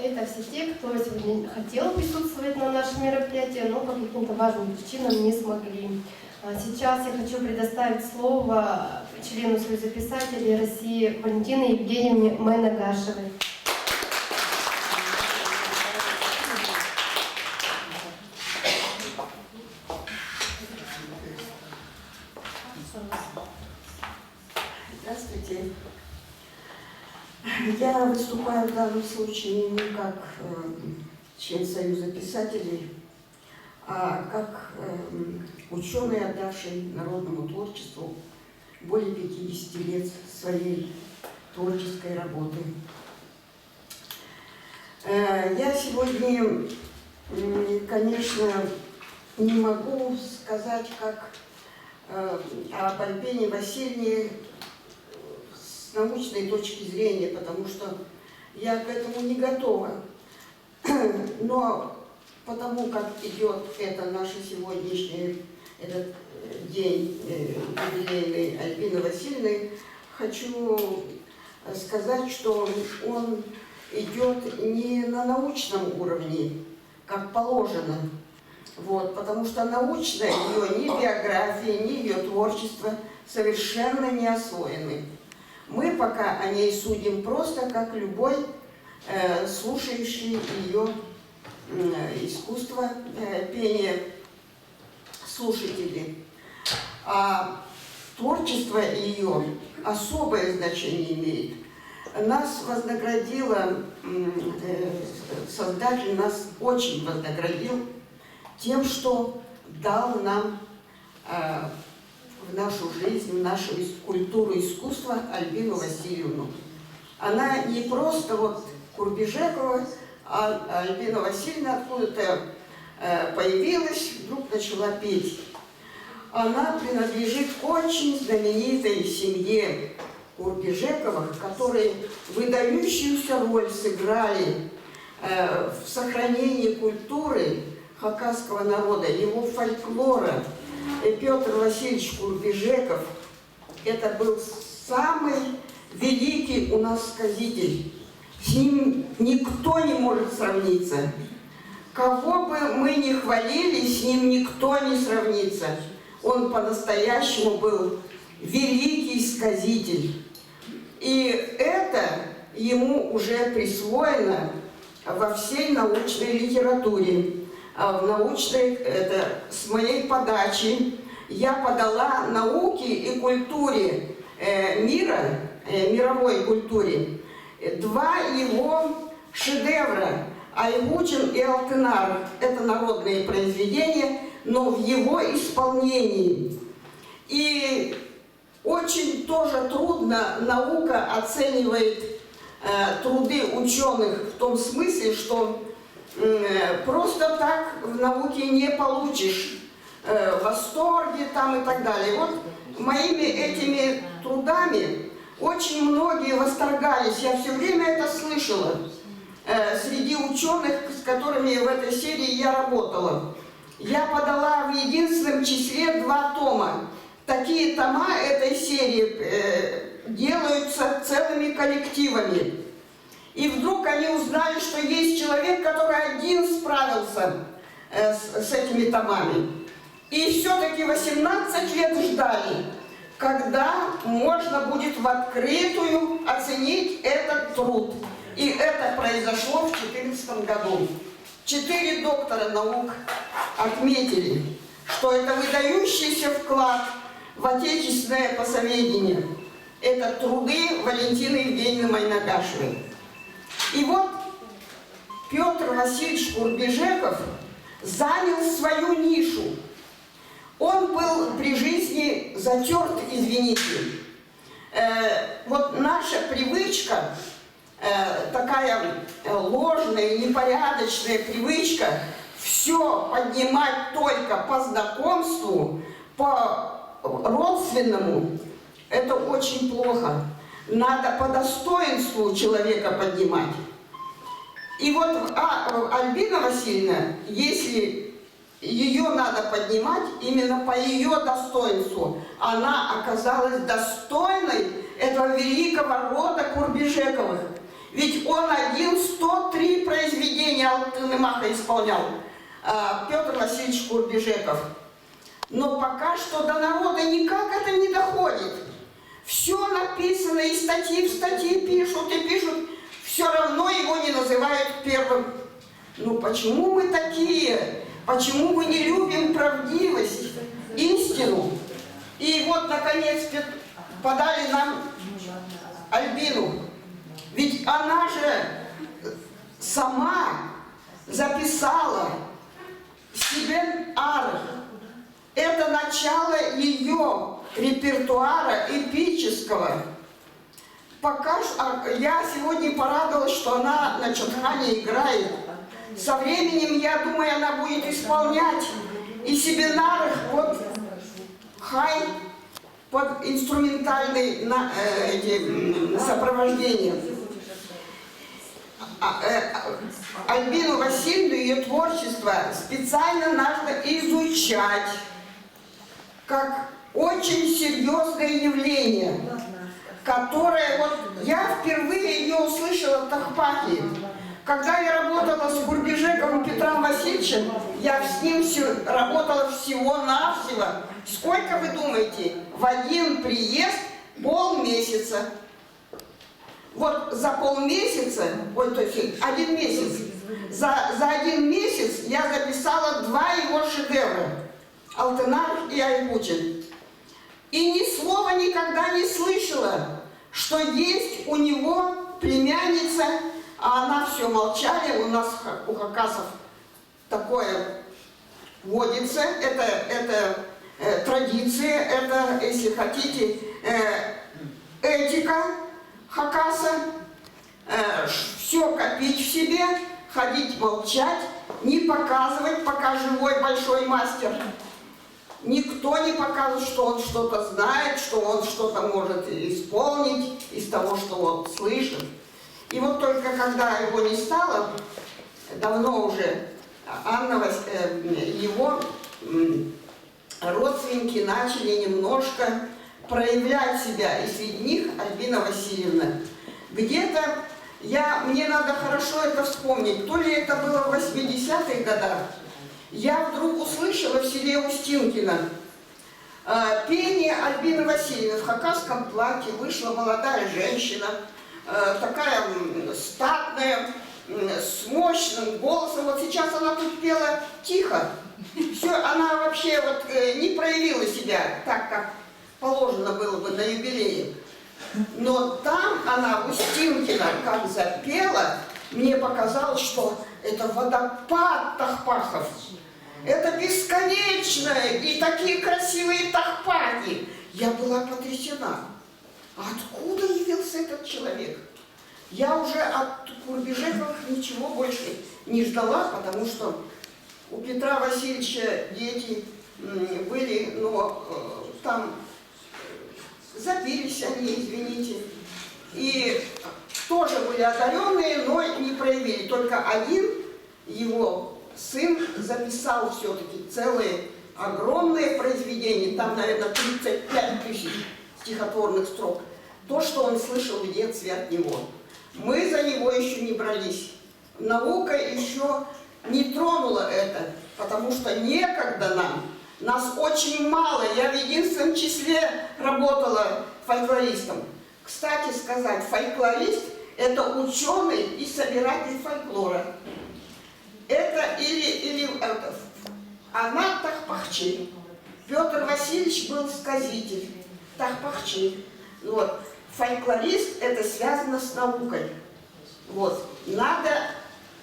Это все те, кто сегодня хотел присутствовать на нашем мероприятии, но по каким-то важным причинам не смогли. Сейчас я хочу предоставить слово члену Союза писателей России Валентине Евгеньевне Майнагашевой. Здравствуйте. Я выступаю в данном случае не как член Союза писателей, а как ученый, отдавший народному творчеству более 50 лет своей творческой работы. Я сегодня, конечно, не могу сказать, как об Альбине Васильевне с научной точки зрения, потому что я к этому не готова. Но потому как идет это наше сегодняшний этот день юбилейный Альбины Васильевны, хочу сказать, что он идет не на научном уровне, как положено. Вот, потому что научная ее ни биография, ни ее творчество совершенно не освоены. Мы пока о ней судим просто как любой слушающий ее искусство пения слушатели. А творчество ее особое значение имеет. Нас вознаградила, Создатель нас очень вознаградил тем, что дал нам в нашу жизнь, в нашу культуру искусства Альбину Васильевну. Она не просто вот Курбижекова, а Альбина Васильевна откуда-то появилась, вдруг начала петь. Она принадлежит к очень знаменитой семье Курбижековых, которые выдающуюся роль сыграли в сохранении культуры хакасского народа, его фольклора. Петр Васильевич Курбижеков – это был самый великий у нас сказитель. С ним никто не может сравниться. Кого бы мы ни хвалили, с ним никто не сравнится. Он по-настоящему был великий сказитель. И это ему уже присвоено во всей научной литературе. В научной, это с моей подачи, я подала науке и культуре мира, мировой культуре, два его шедевра «Айгучин» и «Алтынар». Это народные произведения, но в его исполнении. И очень тоже трудно наука оценивает труды ученых в том смысле, что просто так в науке не получишь восторги там и так далее. Вот моими этими трудами очень многие восторгались. Я все время это слышала среди ученых, с которыми в этой серии я работала. Я подала в единственном числе 2 тома. Такие тома этой серии делаются целыми коллективами. И вдруг они узнали, что есть человек, который один справился с этими томами. И все-таки 18 лет ждали, когда можно будет в открытую оценить этот труд. И это произошло в 2014 году. 4 доктора наук отметили, что это выдающийся вклад в отечественное посоведение. Это труды Валентины Евгеньевны Майнагашевой. И вот Петр Васильевич Курбижеков занял свою нишу. Он был при жизни затерт, извините. Вот наша привычка, такая ложная, непорядочная привычка, все поднимать только по знакомству, по родственному, это очень плохо. Надо по достоинству человека поднимать. И вот Альбина Васильевна, если ее надо поднимать именно по ее достоинству, она оказалась достойной этого великого рода Курбижековых. Ведь он один 103 Мономаха исполнял Петр Васильевич Курбежеков. Но пока что до народа никак это не доходит. Все написано, и статьи в статьи пишут, и пишут. Все равно его не называют первым. Ну почему мы такие? Почему мы не любим правдивость, истину? И вот, наконец, подали нам Альбину. Ведь она же сама записала себе арх. Это начало ее репертуара эпического. Пока я сегодня порадовалась, что она на Чадхане играет. Со временем, я думаю, она будет исполнять и Себенарах вот хай под инструментальные сопровождения. Альбину Васильевну, ее творчество специально надо изучать как очень серьезное явление, которое вот я впервые ее услышала в Тахпахе. Когда я работала с Курбежековым Петром Васильевичем, я с ним работала всего-навсего. Сколько вы думаете? В один приезд полмесяца. Вот за полмесяца, ой, то есть 1 месяц, за 1 месяц я записала 2 его шедевра. Алтынар и Айбучин. И ни слова никогда не слышала, что есть у него племянница, а она все молчали. У нас, у хакасов, такое водится, это традиция, это, если хотите, этика хакаса, все копить в себе, ходить молчать, не показывать, пока живой большой мастер. Никто не показывает, что он что-то знает, что он что-то может исполнить из того, что он слышит. И вот только когда его не стало, давно уже, его родственники начали немножко проявлять себя, и среди них Альбина Васильевна. Где-то мне надо хорошо это вспомнить, то ли это было в 80-х годах, я вдруг услышала в селе Устинкино пение Альбины Васильевны в хакасском платье. Вышла молодая женщина, такая статная, с мощным голосом. Вот сейчас она тут пела тихо. Все, она вообще вот не проявила себя так, как положено было бы на юбилее. Но там она, Устинкина, как запела, мне показалось, что это водопад тахпахов. Это бесконечно, и такие красивые тахпахи. Я была потрясена. Откуда явился этот человек? Я уже от Курбежеков ничего больше не ждала, потому что у Петра Васильевича дети были, но там забились они, извините. И тоже были одаренные, но не проявили. Только один его сын записал все-таки целые огромные произведения. Там, наверное, 35 тысяч стихотворных строк. То, что он слышал в детстве от него. Мы за него еще не брались. Наука еще не тронула это, потому что некогда нам. Нас очень мало. Я в единственном числе работала фольклористом. Кстати сказать, фольклорист – это ученый и собиратель фольклора. Это она тахпахчи. Петр Васильевич был сказитель. Тахпахчи. Вот. Фольклорист – это связано с наукой. Вот. Надо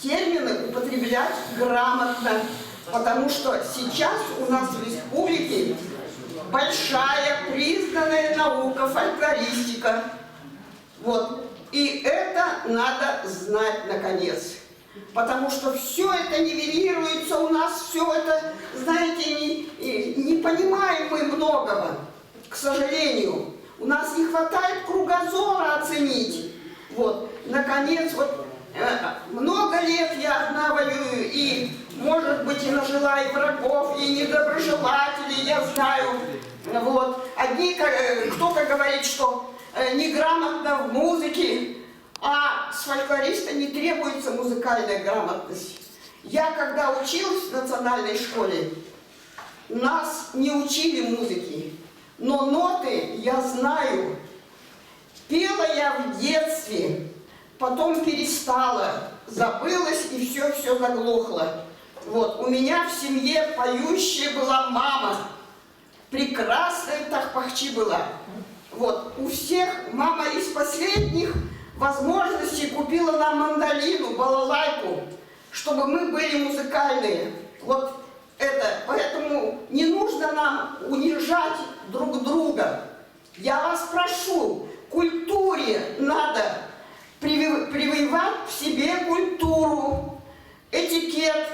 термины употреблять грамотно, потому что сейчас у нас в республике большая признанная наука фольклористика. Вот. И это надо знать наконец. Потому что все это нивелируется у нас, все это, знаете, не понимаем мы многого, к сожалению. У нас не хватает кругозора оценить. Вот. Наконец, вот много лет я одна воюю, и, может быть, и нажила и врагов, и недоброжелателей, я знаю. Вот. Одни, кто-то говорит, что неграмотно в музыке, а с фольклориста не требуется музыкальная грамотность. Я когда училась в национальной школе, нас не учили музыке, но ноты я знаю. Пела я в детстве, потом перестала, забылась и все заглохло. Вот, у меня в семье поющая была мама, прекрасная тахпахчи была. Вот, у всех мама из последних возможностей купила нам мандолину, балалайку, чтобы мы были музыкальные. Вот это, поэтому не нужно нам унижать друг друга. Я вас прошу, культуре надо прививать в себе культуру, этикет,